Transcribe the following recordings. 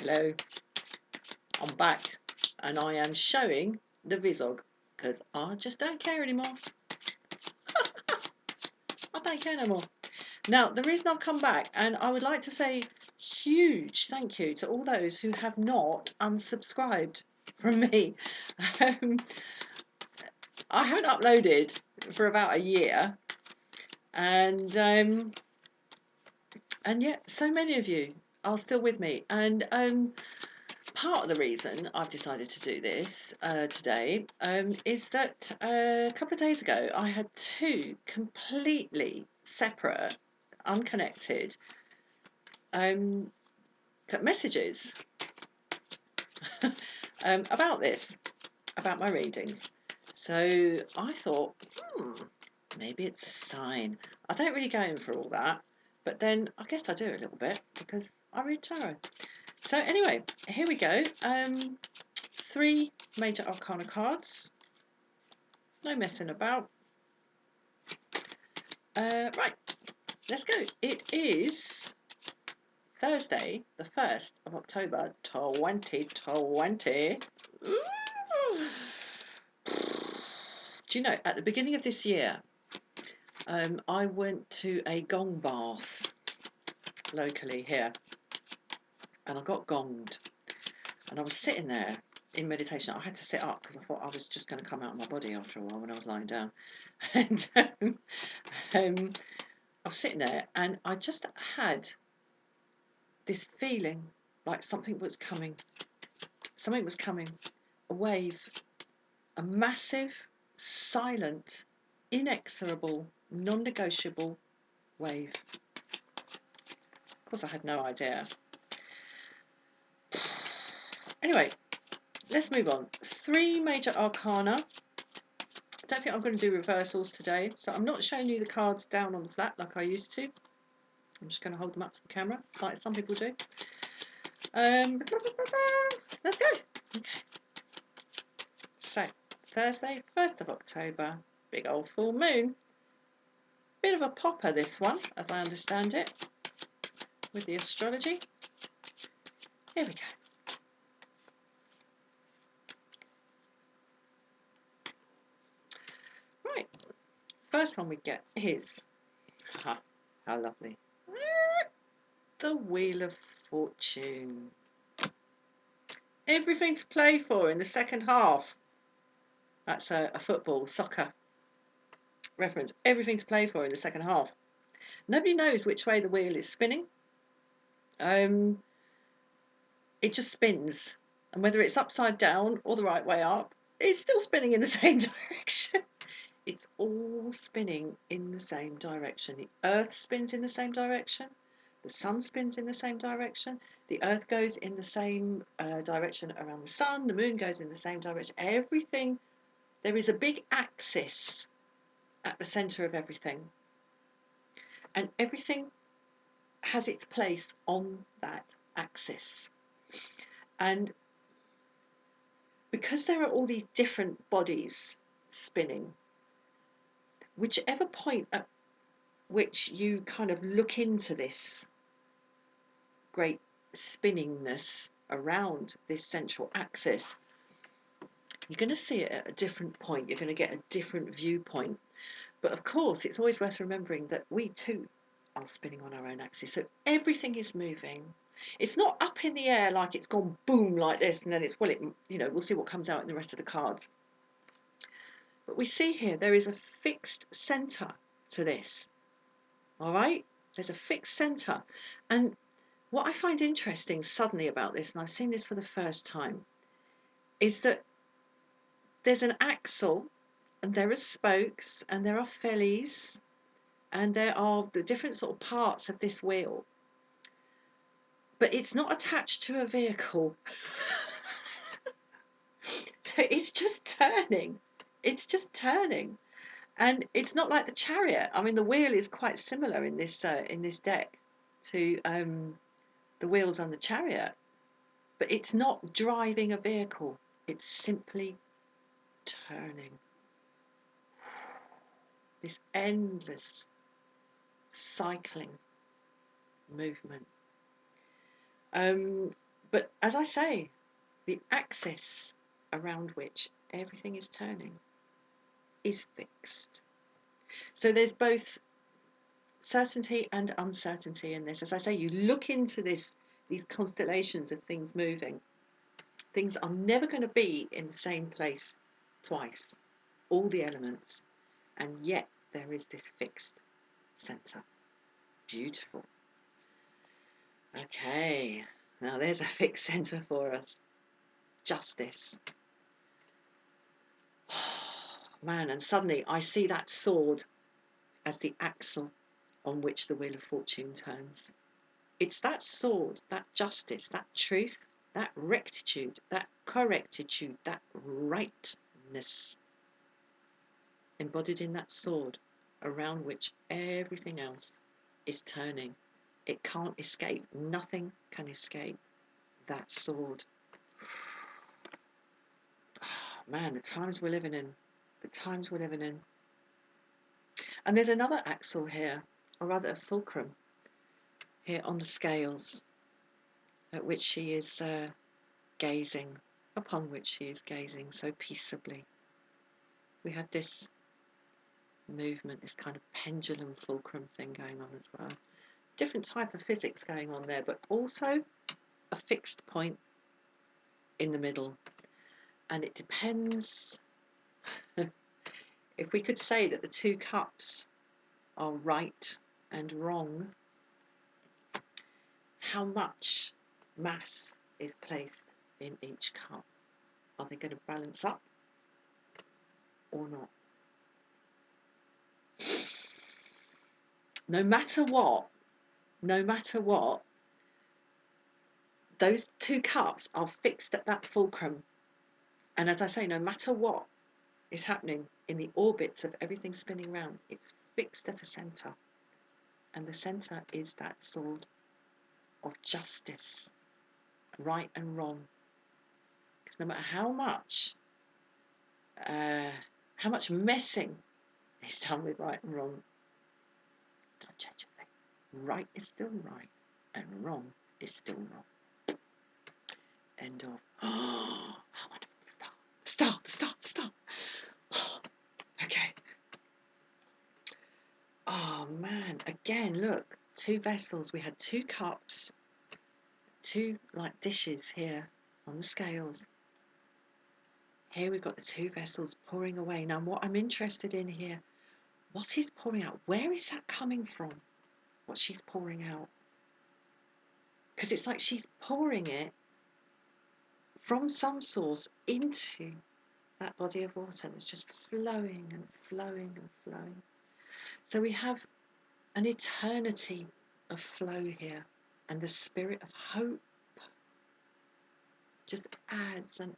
Hello, I'm back and I am showing the Vizog because I just don't care anymore. I don't care no more. Now, the reason I've come back, and I would like to say huge thank you to all those who have not unsubscribed from me. Um, I haven't uploaded for about a year, and yet so many of you are still with me. And part of the reason I've decided to do this today is that a couple of days ago I had two completely separate, unconnected messages about this, about my readings. So I thought, maybe it's a sign. I don't really go in for all that, but then I guess I do a little bit because I read tarot. So anyway, here we go. 3 major arcana cards. No messing about. Right, let's go. It is Thursday, the 1st of October, 2020. Ooh. Do you know, at the beginning of this year, I went to a gong bath locally here, and I got gonged, and I was sitting there in meditation. I had to sit up because I thought I was just going to come out of my body after a while when I was lying down. And I was sitting there and I just had this feeling like something was coming. Something was coming. A wave. A massive, silent, inexorable, non-negotiable wave. Of course I had no idea. Anyway, let's move on. 3 major arcana. I don't think I'm going to do reversals today, so I'm not showing you the cards down on the flat like I used to. I'm just going to hold them up to the camera, like some people do. Let's go. Okay. So, Thursday, 1st of October, big old full moon. Bit of a popper, this one, as I understand it, with the astrology. Here we go. Right, first one we get is, how lovely, the Wheel of Fortune. Everything to play for in the second half. That's a football, soccer reference. Everything to play for in the second half. Nobody knows which way the wheel is spinning. It just spins. And whether it's upside down or the right way up, it's still spinning in the same direction. It's all spinning in the same direction. The earth spins in the same direction. The sun spins in the same direction. The earth goes in the same direction around the sun. The moon goes in the same direction. Everything, there is a big axis at the centre of everything. And everything has its place on that axis. And because there are all these different bodies spinning, whichever point at which you kind of look into this great spinningness around this central axis, you're going to see it at a different point. You're going to get a different viewpoint. But of course, it's always worth remembering that we too are spinning on our own axis. So everything is moving. It's not up in the air like it's gone boom like this and then it's, well, we'll see what comes out in the rest of the cards. But we see here there is a fixed centre to this. All right? There's a fixed centre. And what I find interesting suddenly about this, and I've seen this for the first time, is that there's an axle and there are spokes and there are fellies and there are the different sort of parts of this wheel. But it's not attached to a vehicle. So it's just turning. It's just turning. And it's not like the chariot. I mean, the wheel is quite similar in this deck to the wheels on the chariot. But it's not driving a vehicle. It's simply turning. This endless cycling movement. But as I say, the axis around which everything is turning is fixed. So there's both certainty and uncertainty in this. As I say, you look into these constellations of things moving. Things are never going to be in the same place twice, all the elements, and yet there is this fixed centre. Beautiful. Okay, now there's a fixed centre for us. Justice. Man, and suddenly I see that sword as the axle on which the wheel of fortune turns. It's that sword, that justice, that truth, that rectitude, that correctitude, that rightness embodied in that sword around which everything else is turning. It can't escape. Nothing can escape that sword. Oh, man, the times we're living in. The times we're living in. And there's another axle here, or rather a fulcrum, here on the scales, at which she is gazing, upon which she is gazing so peaceably. We had this movement, this kind of pendulum fulcrum thing going on as well. Different type of physics going on there, but also a fixed point in the middle. And it depends, if we could say that the two cups are right and wrong, how much mass is placed in each cup? Are they going to balance up or not? No matter what, those two cups are fixed at that fulcrum. And as I say, no matter what is happening in the orbits of everything spinning round, it's fixed at the centre. And the centre is that sword of justice, right and wrong. Because no matter how much messing is done with right and wrong, don't change a thing. Right is still right, and wrong is still wrong. End of. Oh, how wonderful. Stop. Okay. Oh man, again, look, two vessels. We had two cups, two like dishes here on the scales. Here we've got the two vessels pouring away. Now, what I'm interested in here, what is pouring out? Where is that coming from? What she's pouring out? Because it's like she's pouring it from some source into that body of water that's just flowing and flowing and flowing. So we have an eternity of flow here, and the spirit of hope just adds and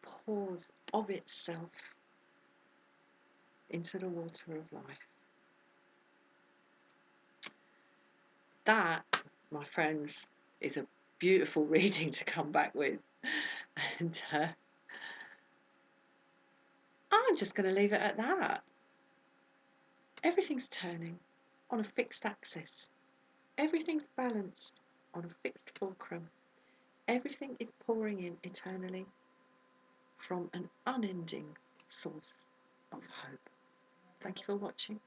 pours of itself into the water of life. That, my friends, is a beautiful reading to come back with. And I'm just going to leave it at that. Everything's turning on a fixed axis. Everything's balanced on a fixed fulcrum. Everything is pouring in eternally from an unending source of hope. Thank you for watching.